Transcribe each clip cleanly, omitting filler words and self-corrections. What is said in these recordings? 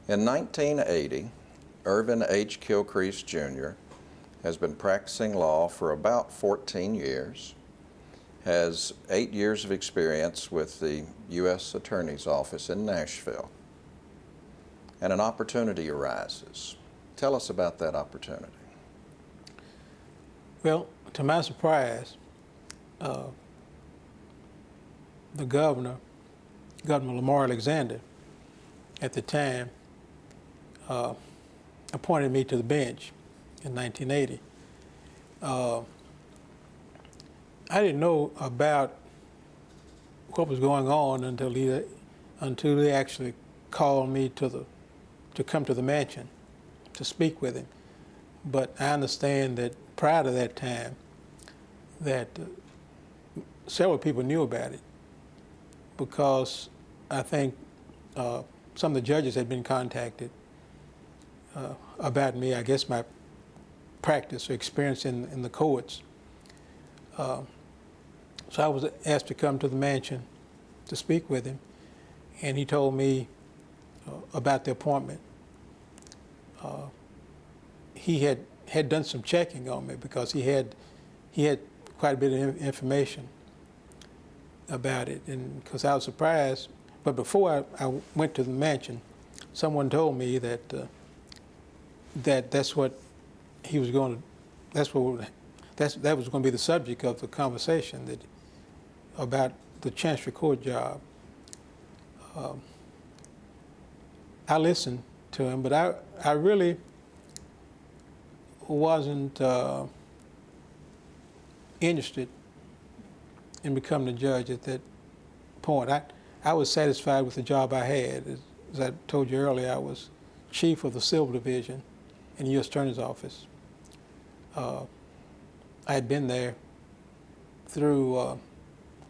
In 1980, Irvin H. Kilcrease Jr. has been practicing law for about 14 years, has 8 years of experience with the U.S. Attorney's Office in Nashville, and an opportunity arises. Tell us about that opportunity. Well, to my surprise, the Governor Lamar Alexander, at the time, appointed me to the bench in 1980. I didn't know about what was going on until they actually called me to come to the mansion to speak with him. But I understand that prior to that time, that several people knew about it, because I think some of the judges had been contacted about me, I guess my practice or experience in the courts. So I was asked to come to the mansion to speak with him, and he told me about the appointment. He had done some checking on me because he had quite a bit of information about it, and because I was surprised. But before I went to the mansion, someone told me that that's what he was going to. That was going to be the subject of the conversation, about the Chancery Court job. I listened to him, but I really wasn't interested in becoming a judge at that point. I was satisfied with the job I had. As I told you earlier, I was chief of the Civil Division in the U.S. Attorney's Office. I had been there through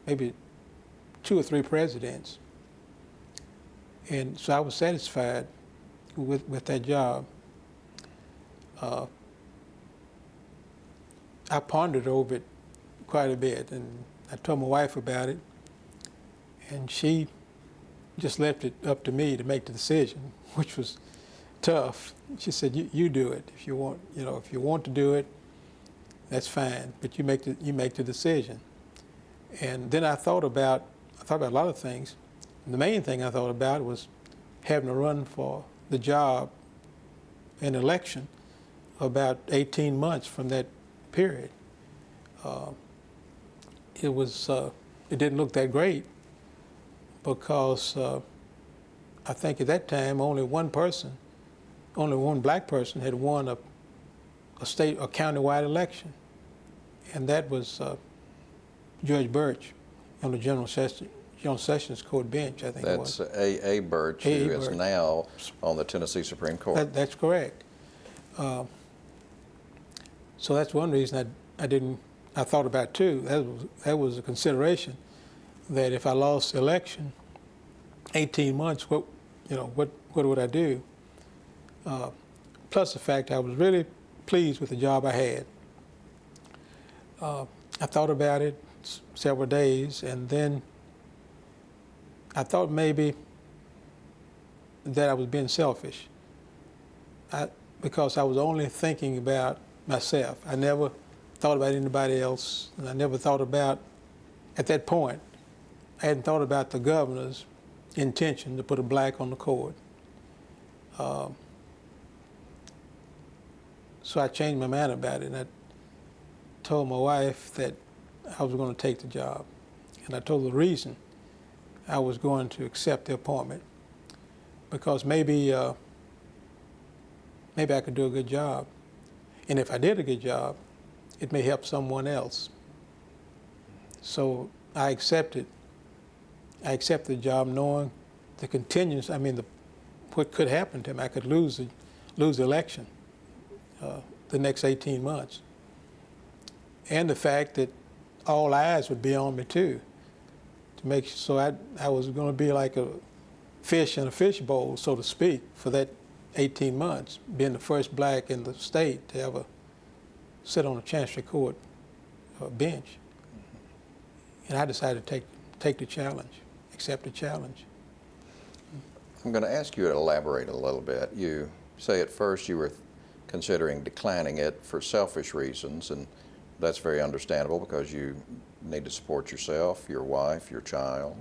maybe 2 or 3 presidents. And so I was satisfied with that job. I pondered over it quite a bit, and I told my wife about it, and she just left it up to me to make the decision, which was tough. She said, "You do it if you want. If you want to do it, that's fine. But you make the decision." And then I thought about a lot of things. The main thing I thought about was having to run for the job in election about 18 months from that period. It didn't look that great, because I think at that time only one black person had won a countywide election, and that was Judge Birch on the General Sessions Court bench, I think it was. That's A. Birch, who is now on the Tennessee Supreme Court. That's correct. So that's one reason I thought about too. That was a consideration, that if I lost the election, 18 months, what would I do? Plus the fact I was really pleased with the job I had. I thought about it several days, and then I thought maybe that I was being selfish, because I was only thinking about myself. I never thought about anybody else, and I never thought about, at that point, I hadn't thought about the governor's intention to put a black on the court. So I changed my mind about it, and I told my wife that I was going to take the job. And I told her the reason I was going to accept the appointment, because maybe I could do a good job. And if I did a good job, it may help someone else. So I accepted the job, knowing the contingency. What could happen to me. I could lose the election the next 18 months. And the fact that all eyes would be on me too, so I was going to be like a fish in a fishbowl, so to speak, for that 18 months, being the first black in the state to ever sit on a Chancery Court bench. And I decided to take the challenge, accept the challenge. I'm going to ask you to elaborate a little bit. You say at first you were considering declining it for selfish reasons, and that's very understandable because you need to support yourself, your wife, your child.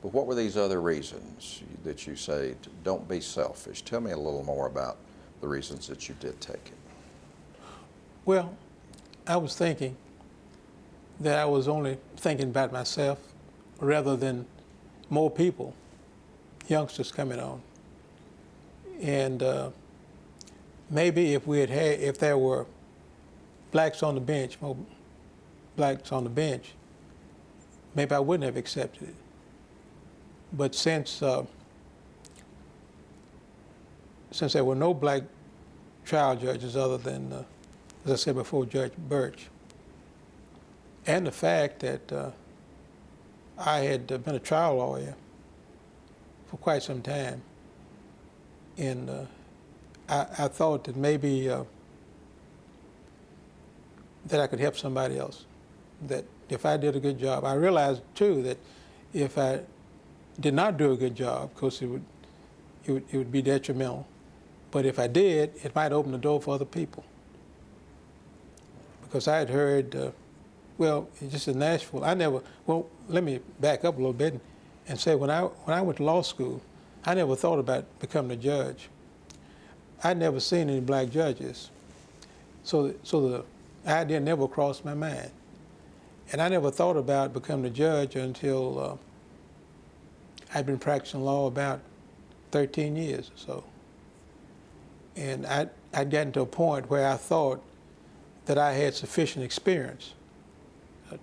But what were these other reasons that you say, don't be selfish? Tell me a little more about the reasons that you did take it. Well, I was thinking that I was only thinking about myself rather than more people, youngsters coming on. And maybe if there were blacks on the bench, more blacks on the bench, maybe I wouldn't have accepted it. But since there were no black trial judges other than, as I said before, Judge Birch, and the fact that I had been a trial lawyer for quite some time, and I thought that maybe that I could help somebody else, that if I did a good job. I realized too that if I did not do a good job, of course it would be detrimental, but if I did, it might open the door for other people. Because I had heard, just in Nashville, let me back up a little bit and say when I went to law school, I never thought about becoming a judge. I'd never seen any black judges. So the idea never crossed my mind. And I never thought about becoming a judge until I'd been practicing law about 13 years or so. And I'd gotten to a point where I thought that I had sufficient experience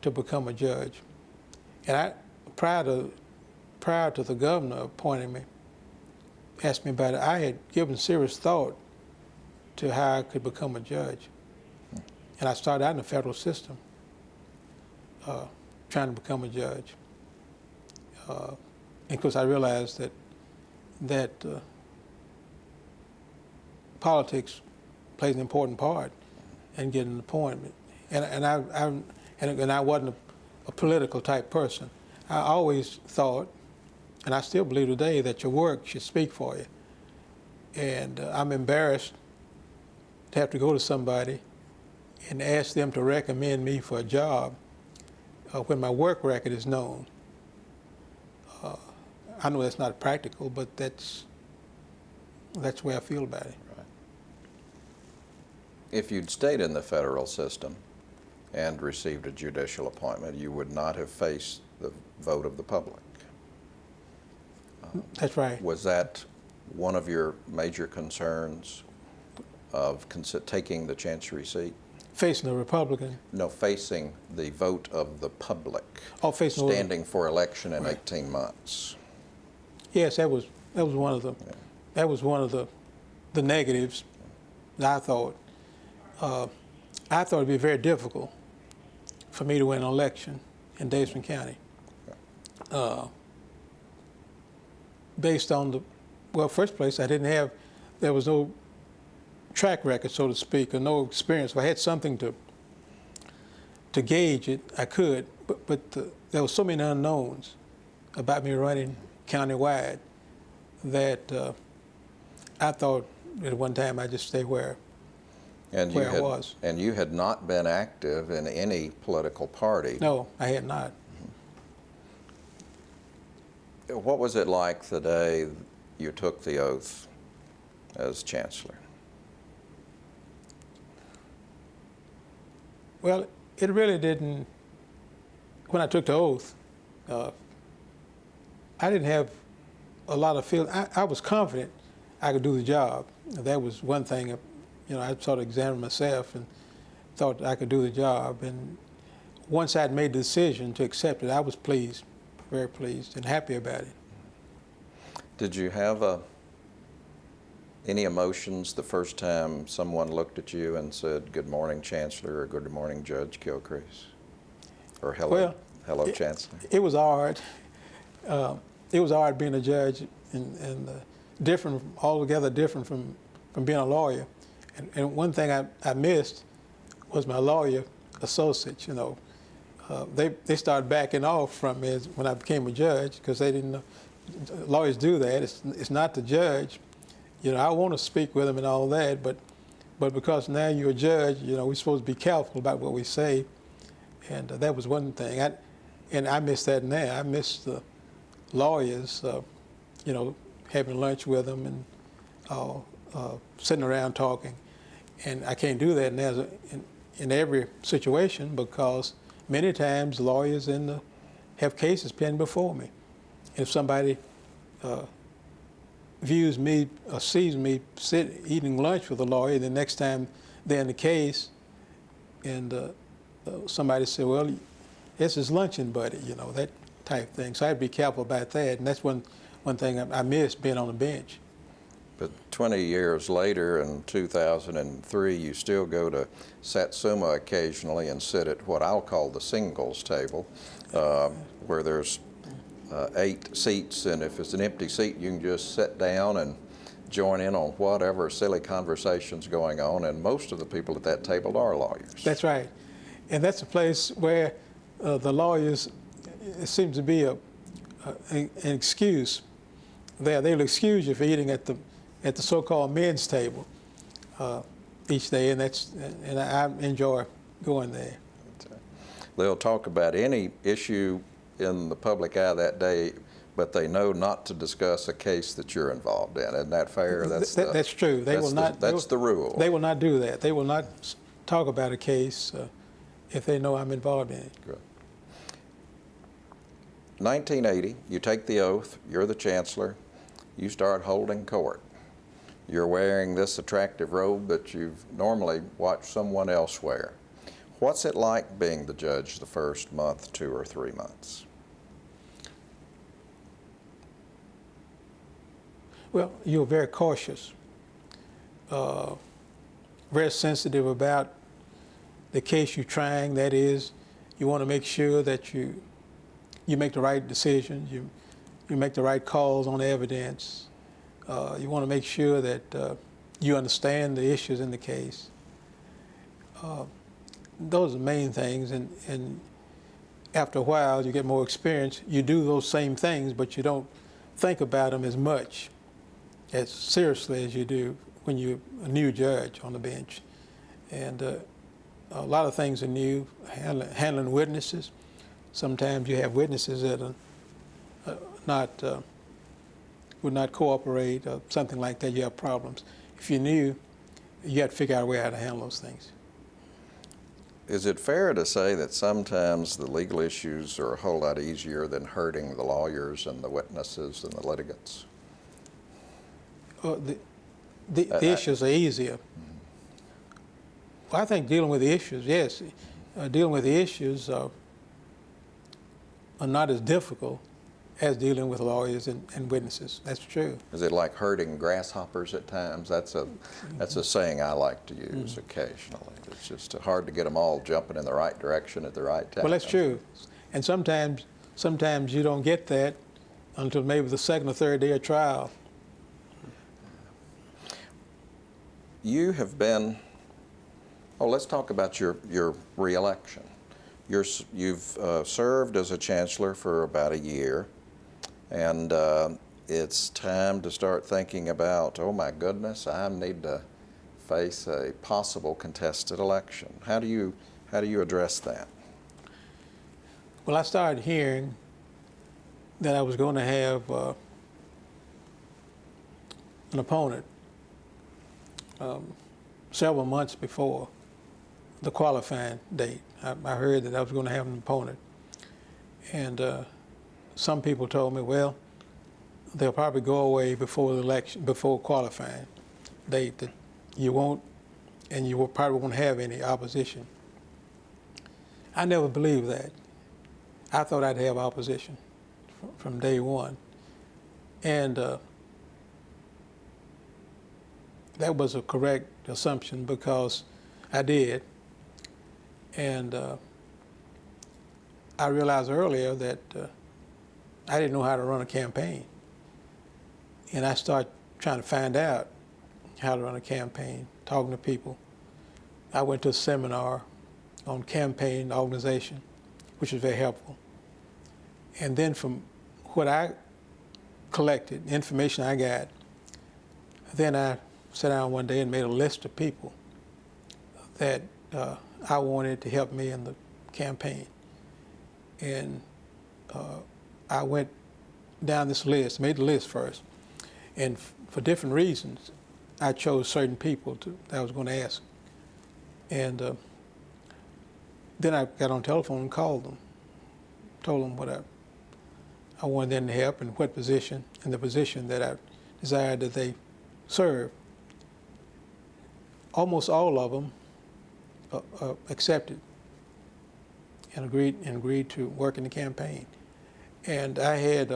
to become a judge. And prior to the governor appointing me, asked me about it, I had given serious thought to how I could become a judge. And I started out in the federal system, trying to become a judge. And of course, I realized that politics plays an important part in getting an appointment. And I wasn't a political type person. I always thought, and I still believe today, that your work should speak for you. And I'm embarrassed to have to go to somebody and ask them to recommend me for a job when my work record is known. I know that's not practical, but that's the way I feel about it. Right. If you'd stayed in the federal system and received a judicial appointment, you would not have faced the vote of the public. That's right. Was that one of your major concerns of taking the chancery seat? Facing a Republican? No, facing the vote of the public. Oh, facing standing for election in 18 months. Yes, that was one of the negatives that I thought. I thought it'd be very difficult for me to win an election in Davidson County. Based on first place, there was no track record, so to speak, or no experience. If I had something to gauge it, I could, but there were so many unknowns about me running countywide that I thought at one time I'd just stay where I was. And you had not been active in any political party. No, I had not. What was it like the day you took the oath as chancellor? Well, it really didn't. When I took the oath, I didn't have a lot of feeling. I was confident I could do the job. That was one thing. I sort of examined myself and thought I could do the job. And once I'd made the decision to accept it, I was pleased, very pleased, and happy about it. Did you have any emotions the first time someone looked at you and said, "Good morning, Chancellor," or "Good morning, Judge Kilcrease," or "Hello, Chancellor"? It was hard. It was hard being a judge and altogether different from being a lawyer. And one thing I missed was my lawyer associates. They started backing off from me when I became a judge because they didn't know. lawyers do that. It's not the judge. You know, I want to speak with them and all that, but because now you're a judge, you know, we're supposed to be careful about what we say, and that was one thing. And I miss that now. I miss the lawyers, you know, having lunch with them and sitting around talking, and I can't do that now in every situation because many times lawyers have cases pending before me. If somebody views me or sees me eating lunch with a lawyer, the next time they're in the case, and somebody said, well, this is luncheon buddy, you know, that type thing. So I'd be careful about that, and that's one thing I miss, being on the bench. But 20 years later, in 2003, you still go to Satsuma occasionally and sit at what I'll call the singles table, where there's 8 seats, and if it's an empty seat, you can just sit down and join in on whatever silly conversation's going on, and most of the people at that table are lawyers. That's right. And that's a place where the lawyers, it seems to be an excuse there. They'll excuse you for eating at the so-called men's table each day, and I enjoy going there. They'll talk about any issue in the public eye that day, but they know not to discuss a case that you're involved in. Isn't that fair? That's true. That's the rule. They will not do that. They will not talk about a case if they know I'm involved in it. Good. 1980, you take the oath, you're the chancellor, you start holding court. You're wearing this attractive robe that you've normally watched someone else wear. What's it like being the judge the first month, 2 or 3 months? Well, you're very cautious, very sensitive about the case you're trying. That is, you want to make sure that you make the right decisions, you make the right calls on evidence. You want to make sure that you understand the issues in the case. Those are the main things, and after a while you get more experience, you do those same things, but you don't think about them as much, as seriously as you do when you're a new judge on the bench. And a lot of things are new, handling witnesses. Sometimes you have witnesses that are would not cooperate or something like that. You have problems. If you're new, you have to figure out a way how to handle those things. Is it fair to say that sometimes the legal issues are a whole lot easier than hurting the lawyers and the witnesses and the litigants? The issues are easier. Well, I think dealing with the issues, yes. Dealing with the issues are not as difficult as dealing with lawyers and witnesses. That's true. Is it like herding grasshoppers at times? That's a saying I like to use occasionally. It's just hard to get them all jumping in the right direction at the right time. Well, that's true. And sometimes you don't get that until maybe the second or third day of trial. You have been, let's talk about your re-election. You've served as a chancellor for about a year, and it's time to start thinking about, oh my goodness, I need to face a possible contested election. How do you address that? Well, I started hearing that I was going to have an opponent several months before the qualifying date. I heard that I was going to have an opponent, and some people told me, well, they'll probably go away before the election, before qualifying date, that you won't, and you will probably won't have any opposition. I never believed that. I thought I'd have opposition from day one, and that was a correct assumption because I did. And I realized earlier that I didn't know how to run a campaign. And I started trying to find out how to run a campaign, talking to people. I went to a seminar on campaign organization, which was very helpful. And then from what I collected, information I got. Then I sat down one day and made a list of people that I wanted to help me in the campaign. And I went down this list, made the list first. And for different reasons, I chose certain people that I was going to ask. And then I got on the telephone and called them, told them what I wanted them to help and what position, and the position that I desired that they serve. Almost all of them accepted and agreed to work in the campaign. And I had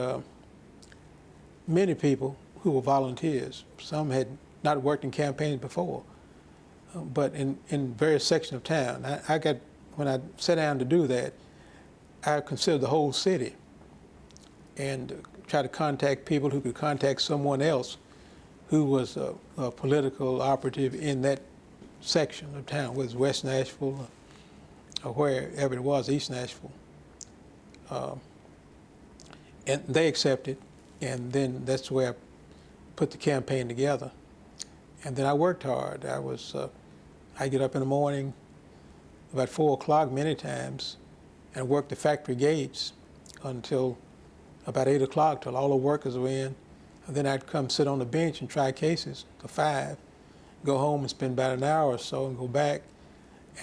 many people who were volunteers. Some had not worked in campaigns before, but in various sections of town. When I sat down to do that, I considered the whole city and tried to contact people who could contact someone else who was a political operative in that section of town, whether it's West Nashville or wherever it was, East Nashville. And they accepted, and then that's where I put the campaign together. And then I worked hard. I get up in the morning about 4 o'clock many times and work the factory gates until about 8 o'clock, till all the workers were in. And then I'd come sit on the bench and try cases till 5, go home and spend about an hour or so and go back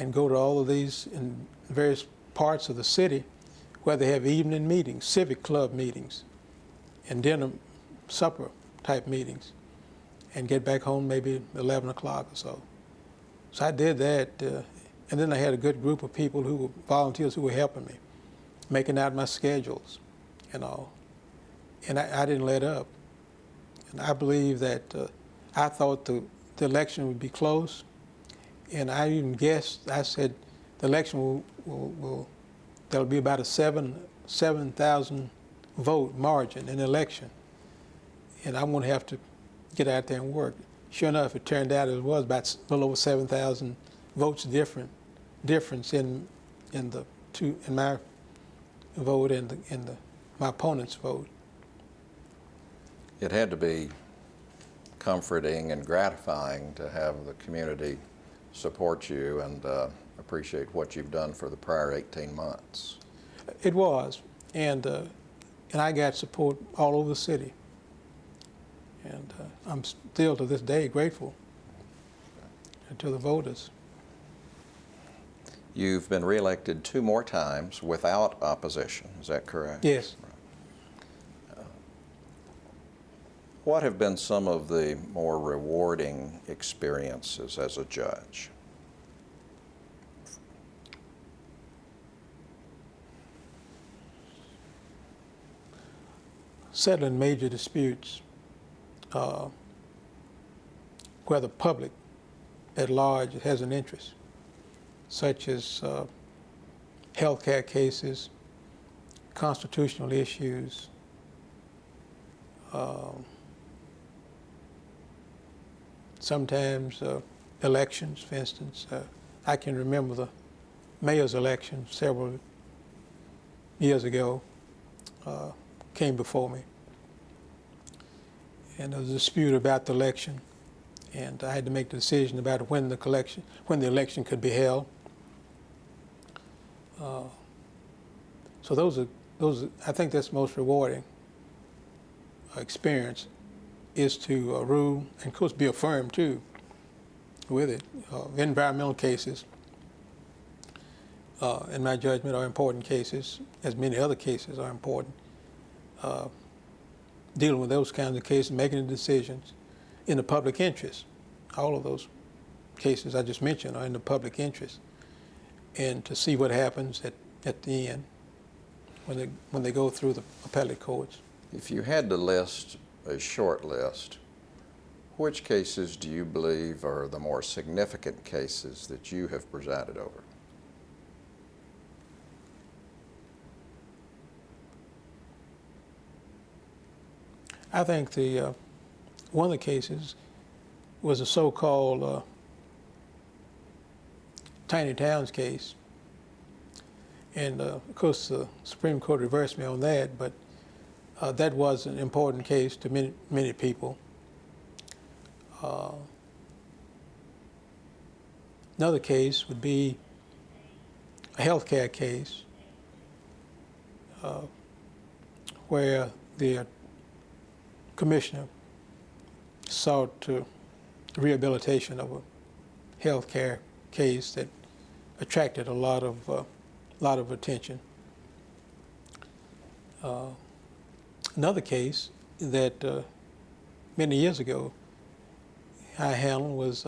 and go to all of these in various parts of the city where they have evening meetings, civic club meetings, and dinner, supper type meetings, and get back home maybe 11 o'clock or so. So I did that, and then I had a good group of people who were volunteers who were helping me, making out my schedules and all. And I didn't let up. And I believe that I thought the election would be close, and I even guessed, I said, the election there'll be about a 7,000 vote margin in the election, and I'm going to have to get out there and work. Sure enough, it turned out it was about a little over 7,000 votes difference in my vote and my opponent's vote. It had to be comforting and gratifying to have the community support you and appreciate what you've done for the prior 18 months. It was, and I got support all over the city. And I'm still to this day grateful to the voters. You've been reelected 2 more times without opposition, is that correct? Yes. What have been some of the more rewarding experiences as a judge? Settling major disputes where the public at large has an interest, such as health care cases, constitutional issues, sometimes elections, for instance. I can remember the mayor's election several years ago came before me. And there was a dispute about the election, and I had to make the decision about when the election could be held. So those are, I think that's the most rewarding experience, is to rule, and of course be affirmed too with it. Environmental cases, in my judgment, are important cases, as many other cases are important. Dealing with those kinds of cases, making the decisions in the public interest. All of those cases I just mentioned are in the public interest. And to see what happens at the end when they go through the appellate courts. If you had to list a short list, which cases do you believe are the more significant cases that you have presided over? I think one of the cases was a so-called tiny towns case. And of course, the Supreme Court reversed me on that, but That was an important case to many people. Another case would be a healthcare case where the commissioner sought rehabilitation of a healthcare case that attracted a lot of attention. Another case that many years ago I handled was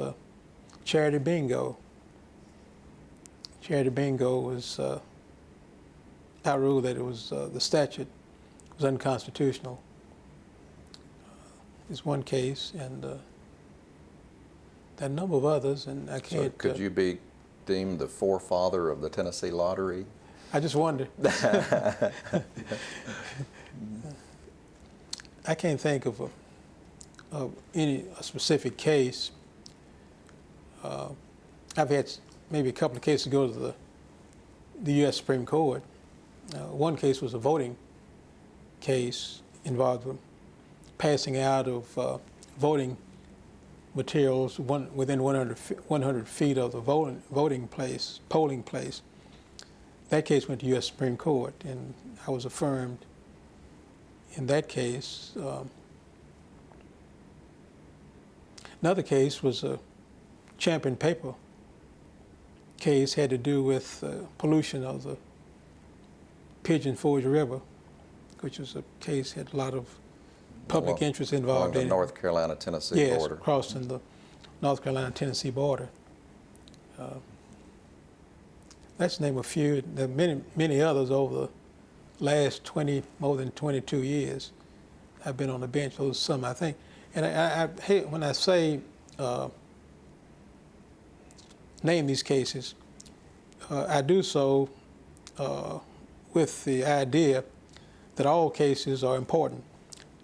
charity bingo. Charity bingo was, I ruled that it was, the statute was unconstitutional. Is one case, and there are a number of others, and I can't. So could you be deemed the forefather of the Tennessee lottery? I just wonder. I can't think of any specific case. I've had maybe a couple of cases go to the U.S. Supreme Court. One case was a voting case involved with passing out of voting materials within 100 feet of the polling place. That case went to U.S. Supreme Court, and I was affirmed in that case. Another case was a Champion paper case, had to do with pollution of the Pigeon Forge River, which was a case had a lot of public interest involved in it. Along the North Carolina-Tennessee border. Yes, crossing the North Carolina-Tennessee border. Let's name a few. There are many others over the last more than 22 years. I've been on the bench. Those are some, I think. And I hate when I say name these cases. I do so with the idea that all cases are important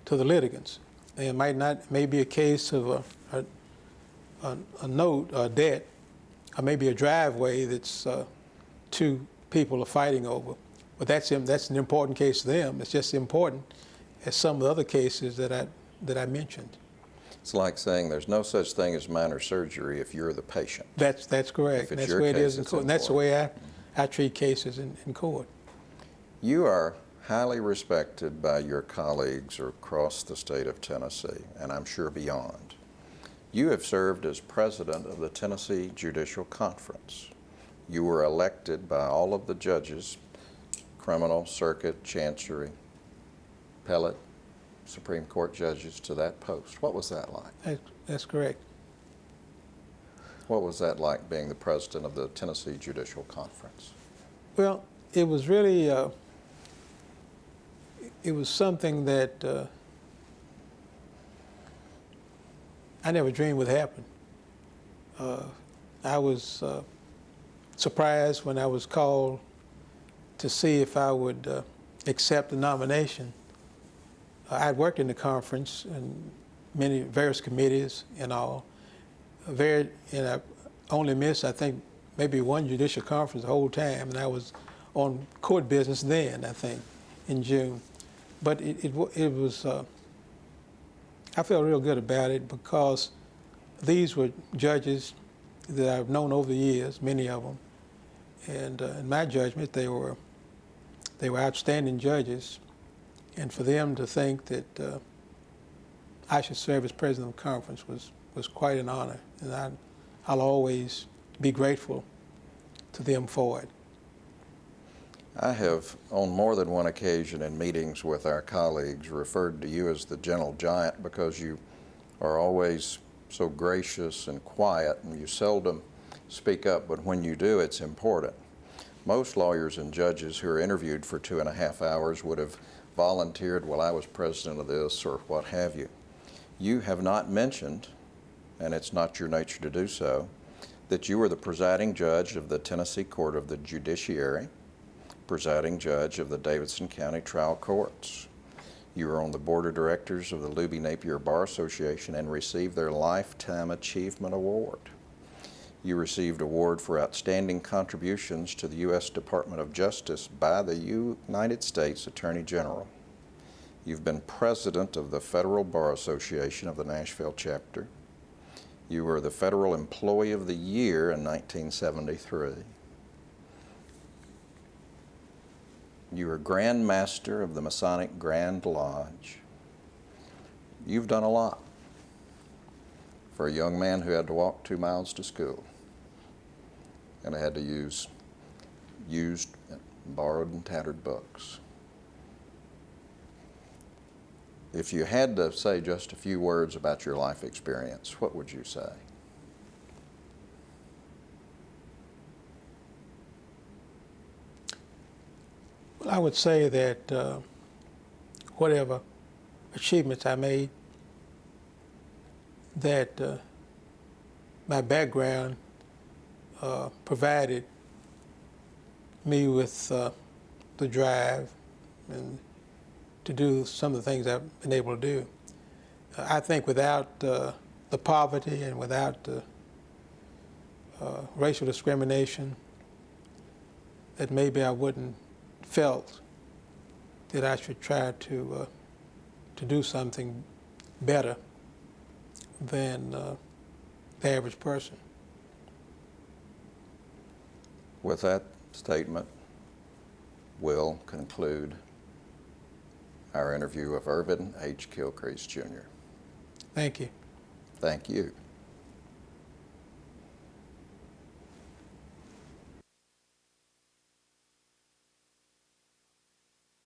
to the litigants. There may be a case of a note, a debt, or maybe a driveway that's two people are fighting over. But that's an important case to them. It's just important as some of the other cases that I mentioned. It's like saying there's no such thing as minor surgery if you're the patient. That's correct. If it's That's your the way it case, is in it's court. And that's the way important. I treat cases in court. You are highly respected by your colleagues across the state of Tennessee, and I'm sure beyond. You have served as president of the Tennessee Judicial Conference. You were elected by all of the judges, criminal, circuit, chancery, appellate, Supreme Court judges to that post. What was that like? That's correct. What was that like, being the president of the Tennessee Judicial Conference? Well, it was really, it was something that I never dreamed would happen. I was surprised when I was called to see if I would accept the nomination. I'd worked in the conference and various committees and all. And I only missed, I think, maybe one judicial conference the whole time, and I was on court business then, I think, in June. But it was, I felt real good about it because these were judges that I've known over the years, many of them, and in my judgment, they were outstanding judges. And for them to think that I should serve as president of the conference was quite an honor, and I'll always be grateful to them for it. I have, on more than one occasion in meetings with our colleagues, referred to you as the gentle giant because you are always so gracious and quiet, and you seldom speak up, but when you do, it's important. Most lawyers and judges who are interviewed for 2.5 hours would have volunteered, well, I was president of this, or what have you. You have not mentioned, and it's not your nature to do so, that you were the presiding judge of the Tennessee Court of the Judiciary, presiding judge of the Davidson County Trial Courts. You were on the board of directors of the Luby Napier Bar Association and received their Lifetime Achievement Award. You received award for outstanding contributions to the U.S. Department of Justice by the United States Attorney General. You've been president of the Federal Bar Association of the Nashville chapter. You were the Federal Employee of the Year in 1973. You were Grand Master of the Masonic Grand Lodge. You've done a lot for a young man who had to walk 2 miles to school and had to use used, borrowed, and tattered books. If you had to say just a few words about your life experience, what would you say? Well, I would say that whatever achievements I made, that my background provided me with the drive and to do some of the things I've been able to do. I think without the poverty and without the racial discrimination, that maybe I wouldn't felt that I should try to do something better than the average person. With that statement, we'll conclude our interview of Irvin H. Kilcrease, Jr. Thank you. Thank you.